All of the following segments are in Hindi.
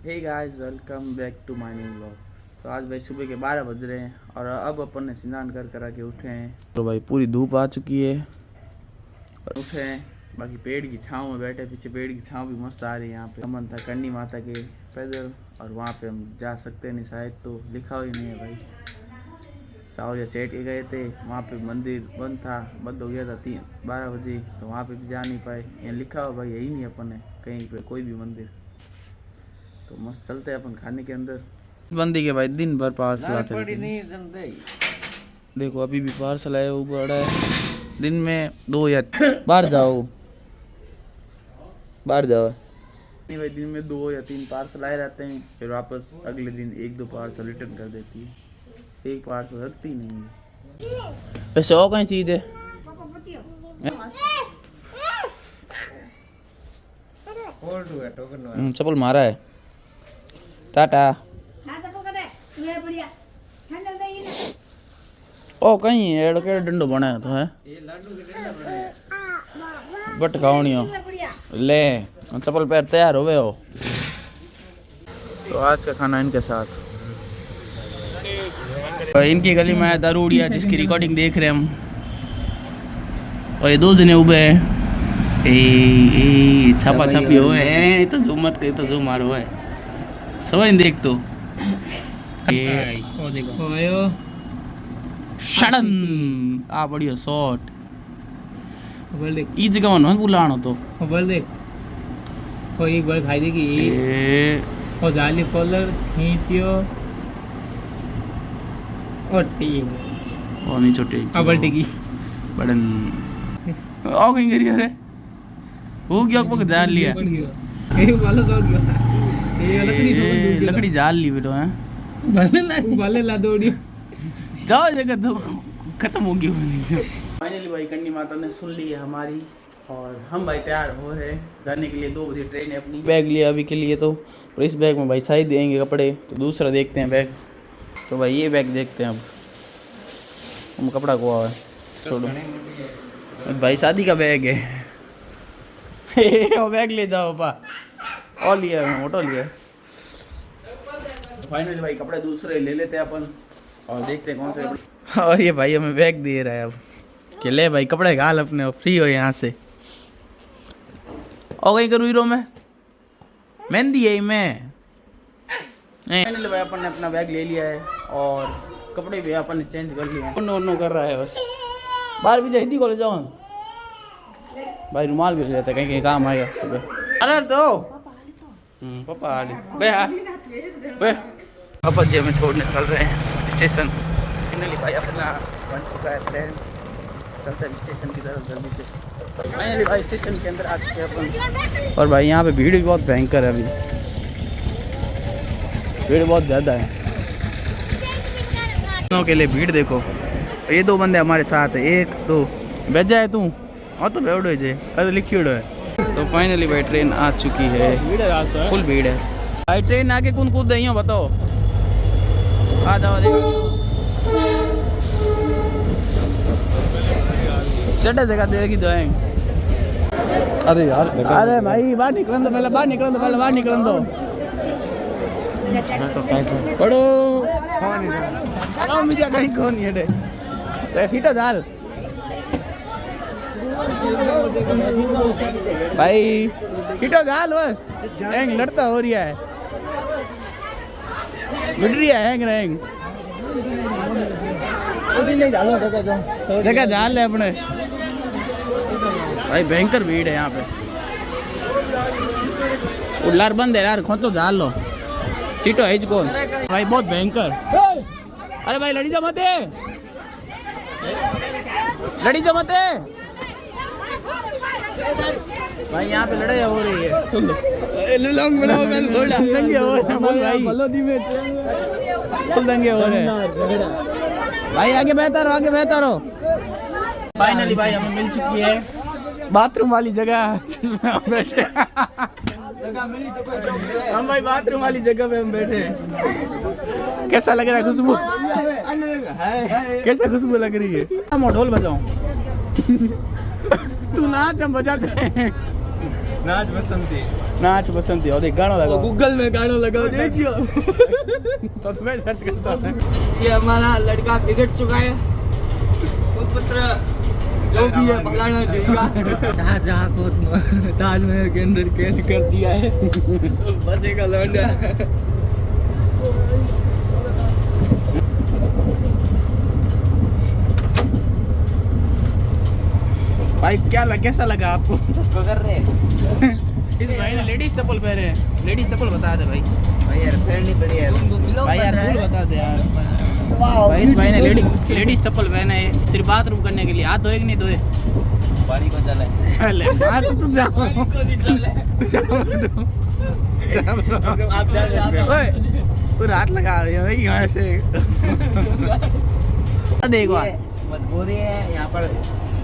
Hey guys, welcome back to my new vlog. तो आज भाई सुबह के 12 बज रहे हैं और अब अपन ने स्नान कर के उठे हैं। तो भाई पूरी धूप आ चुकी है और उठे हैं। बाकी पेड़ की छाँव में बैठे, पीछे पेड़ की छाँव भी मस्त आ रही है। यहाँ पे मन था करनी माता के पैदल, और वहाँ पे हम जा सकते नहीं शायद, तो लिखा ही नहीं है भाई। सावरिया सेठ के गए थे, वहाँ पे मंदिर बंद था, बंद हो गया था 12 बजे, तो वहाँ पे भी जा नहीं पाए। यहाँ लिखा हो भाई यही नहीं अपन है कहीं पे कोई भी मंदिर। तो मस्त चलते हैं अपन खाने के अंदर। बंदी के भाई दिन भर पार्सल आते रहते। देखो अभी भी पार्सल आया, वो बड़ा है। दिन में 2 या बाहर जाओ नहीं भाई, दिन में 2 या 3 पार्सल आए रहते हैं, फिर वापस अगले दिन 1-2 पार्सल रिटर्न कर देती है। एक पार्सल रखती नहीं है। वैसे और कहीं चीज है चप्पल मारा है। टाटा। ओ कहीं एड़ के डंडो बना है तो है बट खाओनी हो ले चप्पल पैर तैयार हो गए हो। तो आज का खाना इनके साथ। इनकी गली में आया दारूड़िया, जिसकी रिकॉर्डिंग देख रहे हैं हम, और ये 2 जने उबे हैं। छापा छापी हो है तो जो मत कही तो जो मारो है सवाई देख तो ओ देखो आयो सडन आ बढ़िया शॉट बोल देख ई जगह न बुलाणो तो बोल देख ओ एक बार खाई देगी ओ जाली कॉलर खींचियो ओटी ओ नहीं छोटे आ बल्टी की बड़न आओ कहीं करी अरे वो क्या को जाल लिया ए वाला दौड़ गया ये लकड़ी जाल ली बेटो है भले ला दौड़ी जाओ जगह तो खत्म हो गई। फाइनली भाई कन्नी माता ने सुन ली है हमारी, और हम भाई तैयार हो रहे हैं जाने के लिए। 2 बजे ट्रेन है अपनी। बैग लिया अभी के लिए तो, और इस बैग में भाई शायद देंगे कपड़े, तो दूसरा देखते हैं बैग। तो भाई ये बैग देखते हैं अब, हम कपड़ा को आवा छोड़ो भाई, शादी का बैग है वो बैग ले जाओ पा और लिया है मोटो लिया है। फाइनली भाई कपड़े दूसरे ले लेते हैं अपन और देखते हैं कौन से कपड़े। और ये भाई हमें बैग दे रहा है अब कि ले भाई कपड़े घाल अपने, फ्री हो यहाँ से। और कहीं करूँ हीरो में मेहंदी है मैं। फाइनली भाई अपन ने अपना बैग ले लिया है और कपड़े भी अपन ने चेंज कर लिए हैं। नो कर रहा है बस, बाहर भी हिंदी कॉलेज जाओ भाई, रुमाल भी ले लेते कहीं कहीं काम आएगा सुबह। अरे तो पापा पापा जी हमें छोड़ने चल रहे हैं स्टेशन। फाइनली भाई अपना बन चुका है ट्रेन, चलते हैं स्टेशन की तरफ जल्दी से। फाइनली भाई स्टेशन के अंदर आ चुके हैं अपन, और भाई यहाँ पे भीड़ भी बहुत भयंकर है। अभी भीड़ बहुत ज़्यादा है के लिए भीड़ देखो। ये 2 बंदे हमारे साथ है, 1 2 बैठ जाए तू और तो बैठो जे अरे लिखी है। तो फाइनली भाई ट्रेन आ चुकी है, फुल भीड़ है भाई। ट्रेन आके कौन कूद रही हो बताओ, आ जाओ देखो चढ़ा जगह देगी तो है। अरे यार अरे भाई बाहर निकलन दो पहले, बाहर निकलन दो पहले, बाहर निकलन दो पढ़ो मुझे कहीं कौन नहीं है सीटा झाल भाई, सीटा झाल बस हैंग लड़ता हो रही है, मिट रही है हैंग जगह झाल है अपने भाई। भयंकर भीड़ है यहाँ पे, उल्लार बंद है यार, खोचो झाल लो सीटो है कौन भाई, बहुत भयंकर। अरे भाई लड़ी जा मत, लड़ी जा मत भाई, यहाँ पे लड़ाई हो रही है। दंगे हो रहे हैं भाई, आगे बेहतर हो, आगे बेहतर हो। फाइनली भाई हमें मिल चुकी है बाथरूम वाली जगह जिसमें हम बैठे। हम भाई बाथरूम वाली जगह पे हम बैठे। कैसा लग रहा है खुशबू, कैसा खुशबू लग रही है। हम ढोल बजाओ तू नाच, हम बजाते हैं नाच बसंती। नाच पसंद थी और देख गाना लगा गूगल में गाना लगाओ देखियो। तो मैं सर्च करता हूँ। ये हमारा लड़का बिगड़ चुका है, सुपुत्र जो भी है फलाना ढींगा शाहजहां को ताजमहल के अंदर कैद कर दिया है। बस एक लौंडा। भाई कैसा लगा आपको? कर रहे इस भाई ने लेडीज चप्पल पहने हैं। लेडीज चप्पल बता दे भाई। भाई यार पैर नहीं पड़ी यार। भाई यार भूल बता दे यार। भाई इस भाई ने लेडीज चप्पल पहने है सिर्फ बाथरूम करने के लिए। हाथ धोए कि नहीं धोए? पानी को चला है। अरे हाथ तो जा। आप जा सकते हो। ओए पूरा हाथ लगा दिया भाई यहाँ से। देखो मजबूरी है यहाँ पर।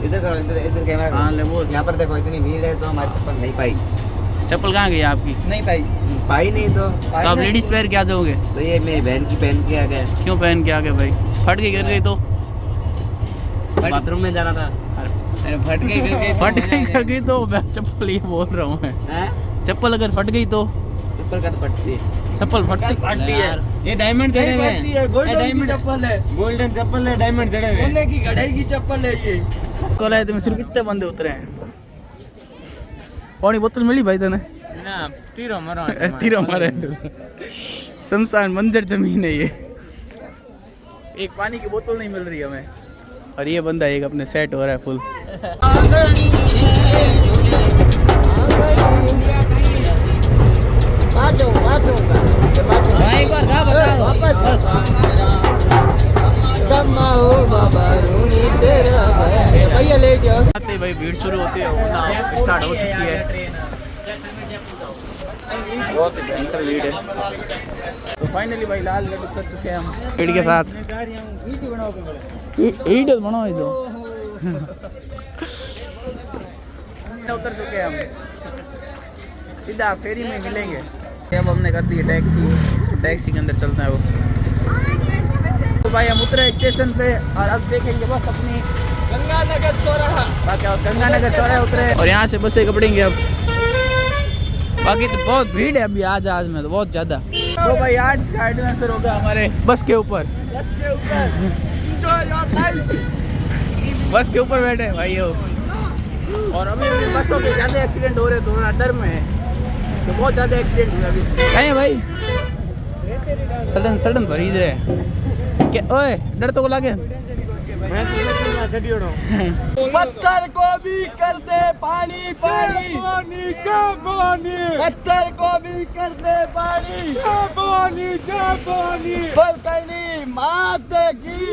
इधर करो, इधर कैमरा। हाँ ले वो यहाँ पर देखो इतनी भीड़ है तो हमारी चप्पल नहीं पाई। चप्पल कहाँ गई आपकी? नहीं पाई नहीं तो आप लेडीज पैर क्या दोगे? तो ये मेरी बहन की पहन के आ गया। क्यों पहन के आ गए भाई? फट गई गिर गई तो? बाथरूम में जाना था। अरे फट गई कर गई तो मैं चप्पल ये बोल रहा हूँ मैं। चप्पल अगर फट गई तो? चप्पल का तो फटती है। चप्पल फटती है। ये डायमंड जड़े हुए हैं। गोल्डन चप्पल है, गोल्डन चप्पल है, डायमंड जड़े हुए हैं। सोने की कढ़ाई की चप्पल है ये। कॉलेज में सिर्फ कितने बंदे उतरे हैं? पानी बोतल मिली भाई तने? ना तीरो मरो तीरो मारे। शमशान मंजर जमीन है ये। एक पानी की बोतल नहीं मिल रही हमें। और ये बंदा एक अपने सेट हो रहा है फुल। एक बार गा बता दो बस। भैया ले जाओ। आते भाई भीड़ शुरू होती है, होना स्टार्ट हो चुकी है। बहुत ही भयंकर भीड़ है। तो फाइनली भाई लाल गढ़ उतर चुके हैं हम भीड़ के साथ। वीडियो बनाओ इधर। उतर चुके हैं हम, सीधा फेरी में मिलेंगे। अब हमने कर दी है टैक्सी, टैक्सी के अंदर चलते हैं वो। तो भाई हम उतरे स्टेशन पे और अब देखेंगे बस अपनी गंगानगर चौराहा। गंगानगर चौराहे उतरे और यहाँ से बसें पकड़ेंगे अब। बाकी तो बहुत भीड़ है अभी आज में तो बहुत ज़्यादा। तो भाई आज का एडवेंचर होगा हमारे बस के ऊपर। बस के ऊपर बैठे भाई हो। और अभी बसों के ज़्यादा एक्सीडेंट हो रहे, थोड़ा डर में है तो बहुत ज़्यादा एक्सीडेंट हुए अभी। कहीं भाई सडन भरी इधर है क्या? ओए डर तो को लागे। पत्थर को भी कर दे पानी पानी, पत्थर को भी कर दे पानी, बलकनी माता की।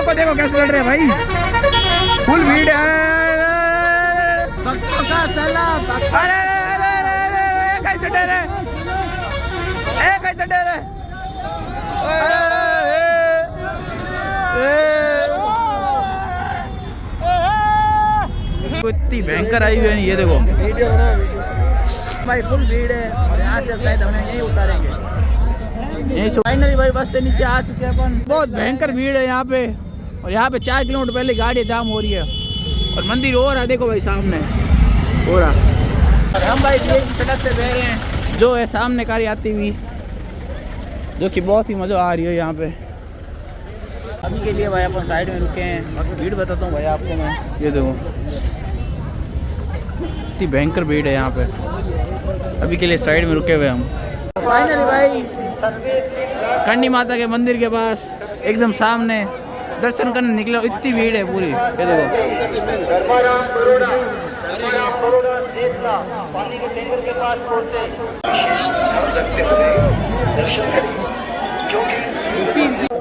देखो कैसे लड़ रहे भाई, फुल भीड़ है। भक्तों का सलाम। अरे कैसे डरे, कैसे डरे। इतनी भयंकर आई हुई है ये देखो भाई, फुल भीड़ है। और यहाँ से शायद हमें यहीं उतारेंगे। यहीं फाइनली भाई बस से नीचे आ चुके हैं अपन। बहुत भयंकर भीड़ है यहाँ पे। और यहाँ पे 4 किलोमीटर पहले गाड़ी जाम हो रही है। और मंदिर हो रहा है देखो भाई सामने हो रहा। और हम भाई ये सड़क से बह रहे हैं जो है सामने कारी आती हुई, जो कि बहुत ही मज़ा आ रही है यहाँ पे। अभी के लिए भाई अपन साइड में रुके हैं। बाकी भीड़ बताता हूँ भाई आपको मैं। ये देखो इतनी भयंकर भीड़ है यहाँ पे। अभी के लिए साइड में रुके हुए हम। फाइनली भाई कंडी माता के मंदिर के पास एकदम सामने दर्शन करने निकले। इतनी भीड़ है पूरी, ये देखो।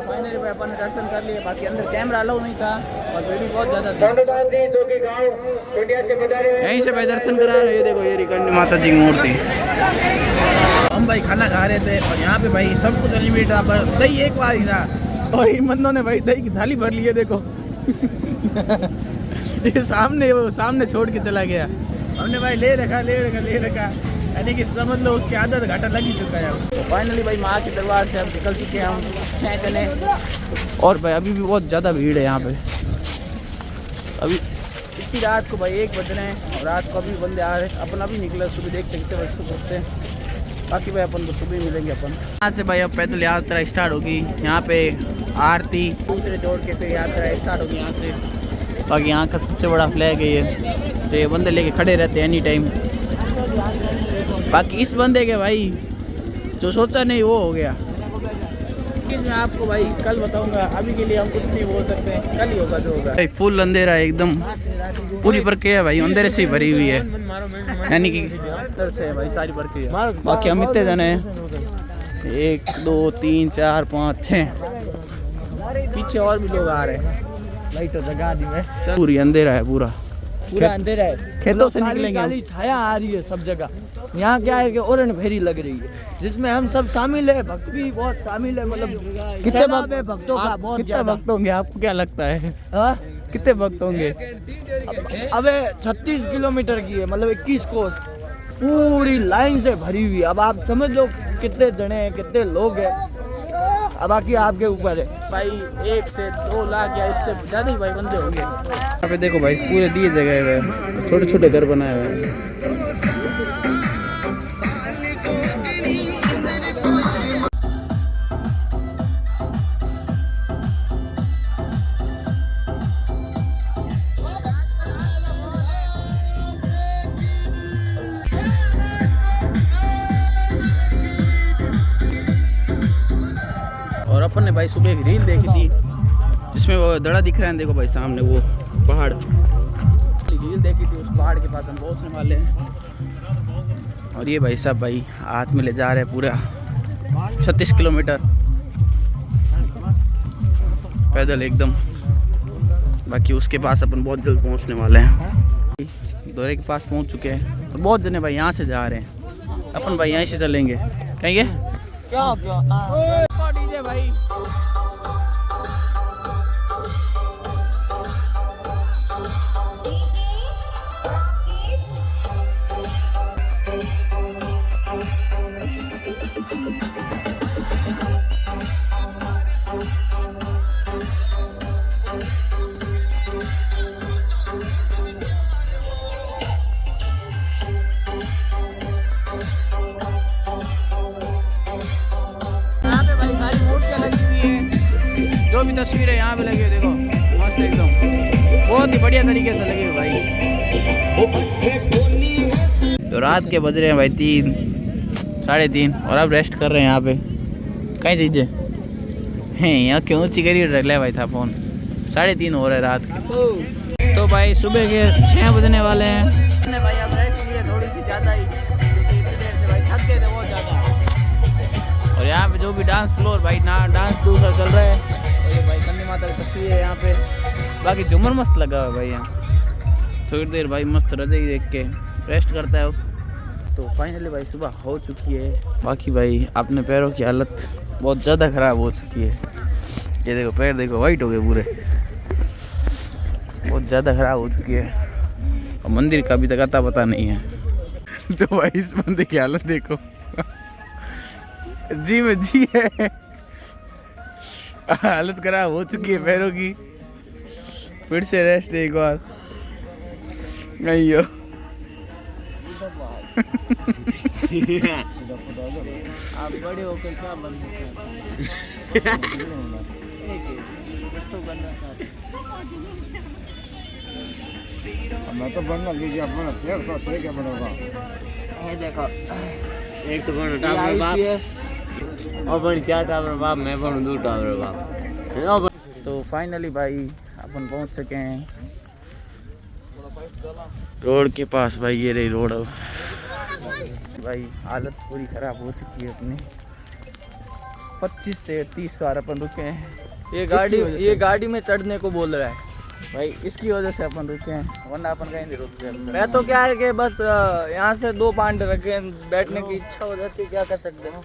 फाइनली भाई अपन ने दर्शन कर लिए, बाकी अंदर कैमरा अलाउ नहीं था और भीड़ बहुत ज़्यादा थी। यहीं से भाई दर्शन करा रहे। ये देखो ये रिकंडी माता जी की मूर्ति। हम भाई खाना खा रहे थे और यहाँ पे भाई सब कुछ अनलिमिटेड था, पर दही एक बार ही था और इन बंदों ने भाई दही की थाली भर ली है। देखो ये सामने छोड़ के चला गया। हमने भाई ले रखा यानी कि समझ लो उसके आधा घाटा लग ही चुका है। तो फाइनली भाई माँ के दरबार से हम निकल चुके हैं, हम 6 जने। और भाई अभी भी बहुत ज़्यादा भीड़ है यहाँ पे। अभी इतनी रात को भाई 1 बज रहे हैं और रात को अभी बंदे आ रहे हैं। अपन अभी निकले, सुबह देखते कितने बजे सुबह उठते हैं। बाकी भाई अपन तो सुबह मिलेंगे अपन। यहाँ से भाई अब पैदल यात्रा स्टार्ट होगी। यहाँ पे आरती दूसरे जोड़ के फिर यात्रा स्टार्ट होगी यहाँ से। बाकी यहाँ का सबसे बड़ा फ्लैग है ये, तो ये बंदे लेके खड़े रहते हैं एनी टाइम। बाकी इस बंदे के भाई जो सोचा नहीं वो हो गया। मैं आपको भाई कल बताऊंगा, अभी के लिए हम कुछ नहीं बोल सकते, कल ही होगा जो होगा। भाई फुल अंधेरा है एकदम, पूरी प्रक्रिया भाई अंधेरे से ही भरी हुई है, यानी कि अंदर से है भाई सारी प्रक्रिया। बाकी हम इतने जने हैं, 1 2 3 4 5 6, पीछे और भी लोग आ रहे हैं। लाइट जगा दी मैं, पूरी अंधेरा है, पूरा अंधेरा है। खेतों से निकलेंगे। काली छाया आ रही है सब जगह। यहाँ क्या है कि ओरन फेरी लग रही है जिसमें हम सब शामिल है, भक्त भी बहुत शामिल है। मतलब कितने भक्तों का बहुत कितने भक्त होंगे आपको क्या लगता है? कितने भक्त होंगे? अबे 36 किलोमीटर की है, मतलब 21 कोस पूरी लाइन से भरी हुई है। अब आप समझ लो कितने जने हैं, कितने लोग हैं। अब बाकी आपके ऊपर है भाई। 1 से 2 लाख या इससे ज़्यादा ही भाई बंदे होंगे। यहाँ पे देखो भाई पूरे दिए जगह हुए, छोटे छोटे घर बनाए हुए हैं। और अपन ने भाई सुबह एक रील देखी थी जिसमें वो दड़ा दिख रहा है, देखो भाई सामने वो पहाड़। रील देखी थी, उस पहाड़ के पास हम पहुंचने वाले हैं। और ये भाई साहब भाई हाथ में ले जा रहे हैं पूरा 36 किलोमीटर पैदल एकदम। बाकी उसके पास अपन बहुत जल्द पहुंचने वाले हैं। दौरे के पास पहुंच चुके हैं और बहुत जने भाई यहाँ से जा रहे हैं। अपन भाई यहीं से चलेंगे। कहेंगे क्या डीजे भाई। जो भी तस्वीरें यहाँ पे लगी है देखो मस्त एकदम, बहुत ही बढ़िया तरीके से लगी है भाई। तो रात के बज रहे हैं भाई 3 साढ़े 3 और अब रेस्ट कर रहे हैं यहाँ पे। कई चीज़ें हैं यहाँ क्यों ऊँची करी रख लिया भाई था फ़ोन। 3:30 हो रहे रात के। तो भाई सुबह के 6 बजने वाले हैं। भाई अब रेस्ट लिए थोड़ी सी ज़्यादा ही, इतनी देर से भाई थक गए थे बहुत ज़्यादा। और यहाँ पे जो भी डांस फ्लोर भाई डांस दूसरा चल रहा है। और ये भाई कंडी माता की तस्वीर है यहाँ पे। बाकी झूमर मस्त लगा हुआ है भाई यहाँ। थोड़ी देर भाई मस्त रजाई देख के रेस्ट करता है। तो फाइनली भाई सुबह हो चुकी है। बाकी भाई अपने पैरों की हालत बहुत ज़्यादा ख़राब हो चुकी है। ये देखो पैर देखो वाइट हो गए पूरे, बहुत ज़्यादा ख़राब हो चुकी है। और मंदिर का अभी तक आता पता नहीं है। तो भाई इस बंदे की हालत देखो, जी में जी है, हालत खराब हो चुकी है पैरों की। फिर से रेस्ट एक बार नहीं हो। आप बड़े होकर क्या बनना चाहते मैं तो बनना लीजिए अपना तेरे तो तेरे क्या बनोगा। ये देखो एक तो बनो टावर बाप और बड़ी 4 टावर बाप, मैं बनूं 2 टावर बाप। तो फाइनली भाई अपन पहुंच चुके हैं रोड के पास। भाई ये रही रोड। अब भाई हालत पूरी ख़राब हो चुकी है अपनी। 25 से 30 बार अपन रुके हैं ये गाड़ी में चढ़ने को बोल रहा है भाई। इसकी वजह से अपन रुके हैं, वरना अपन कहीं नहीं रुकते। मैं तो क्या है कि बस यहाँ से 2 पांड रखे, बैठने की इच्छा हो जाती है, क्या कर सकते हैं,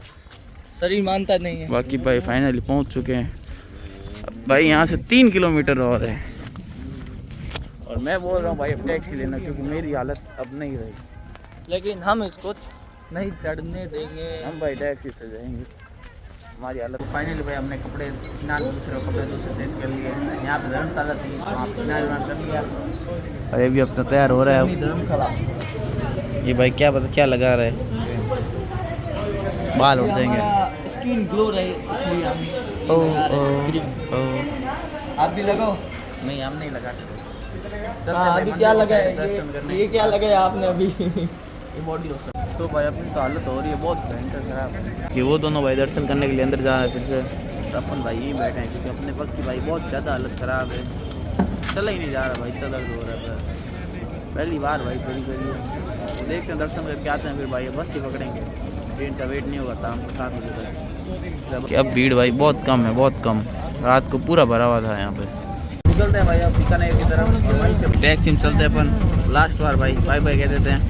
शरीर मानता नहीं है। बाकी भाई फाइनली पहुंच चुके हैं। अब भाई यहाँ से 3 किलोमीटर और है, और मैं बोल रहा हूँ भाई अब टैक्सी लेना, क्योंकि मेरी हालत अब नहीं रही। लेकिन हम इसको नहीं चढ़ने देंगे, हम भाई टैक्सी से जाएंगे, हमारी हालत। फाइनली भाई हमने कपड़े दूसरे चेंज कर लिए। यहाँ पे धर्मशाला थी, वहाँ पे स्नान कर लिया, और ये भी अब तो तैयार हो रहा है। धर्मशाला ये भाई क्या पता क्या लगा रहा है, बाल उठ जाएंगे। स्किन ग्लो रहे इसलिए हम आप भी लगाओ। नहीं हम नहीं लगा सकते। अभी क्या लगा ये क्या लगाया आपने अभी? ये बॉडी लोशन। तो भाई अपनी तो हालत हो रही है बहुत भयंकर खराब। ये वो दोनों भाई दर्शन करने के लिए अंदर जा रहे हैं फिर से, तो अपन भाई यहीं बैठे हैं, क्योंकि अपने पक्ष की भाई बहुत ज़्यादा हालत ख़राब है, चला ही नहीं जा रहा भाई, इतना दर्द हो रहा है। पहली बार भाई पहली तो देखते हैं, दर्शन करके आते हैं, फिर भाई बस ही पकड़ेंगे। ट्रेन का वेट नहीं होगा शाम को 7 बजे तक। अब भीड़ भाई बहुत कम है, बहुत कम। रात को पूरा भरा हुआ था यहाँ पे। निकलते हैं भाई अब बीकानेर की तरफ, वहीं से टैक्सी में चलते हैं अपन। लास्ट बार भाई बाय बाय कह देते हैं।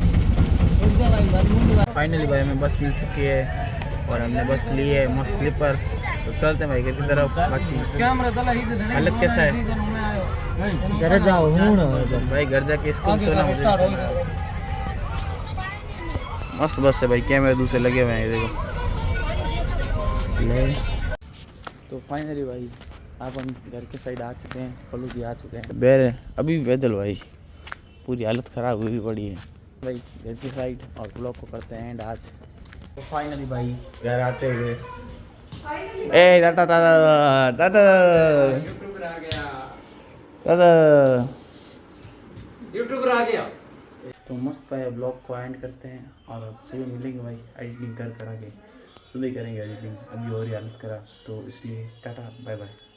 फाइनली भाई हमें बस मिल चुकी है, और हमने बस ली है मस्त स्लीपर। तो चलते हैं भाई घर की तरफ। बाकी हालत कैसा है? घर जाओ भाई घर जाके इसको सोना मुझे। मस्त बस है भाई, कैमरे दूसरे लगे हुए हैं, ये देखो। तो फाइनली भाई अपन घर के साइड आ चुके हैं, फलू भी आ चुके हैं। बैर है अभी भी पैदल भाई, पूरी हालत ख़राब हुई पड़ी है भाई घर की साइड। और ब्लॉग को करते हैं एंड आज। तो फाइनली भाई घर आते हुए ए दादा दादा दादा दादा यूट्यूबर आ गया। तो मस्त भाई ब्लॉग को एंड करते हैं, और अब सुबह मिलेंगे भाई एडिटिंग कर आके। सुबह करेंगे एडिटिंग, अभी और ही हालत खराब, तो इसलिए टाटा बाय बाय।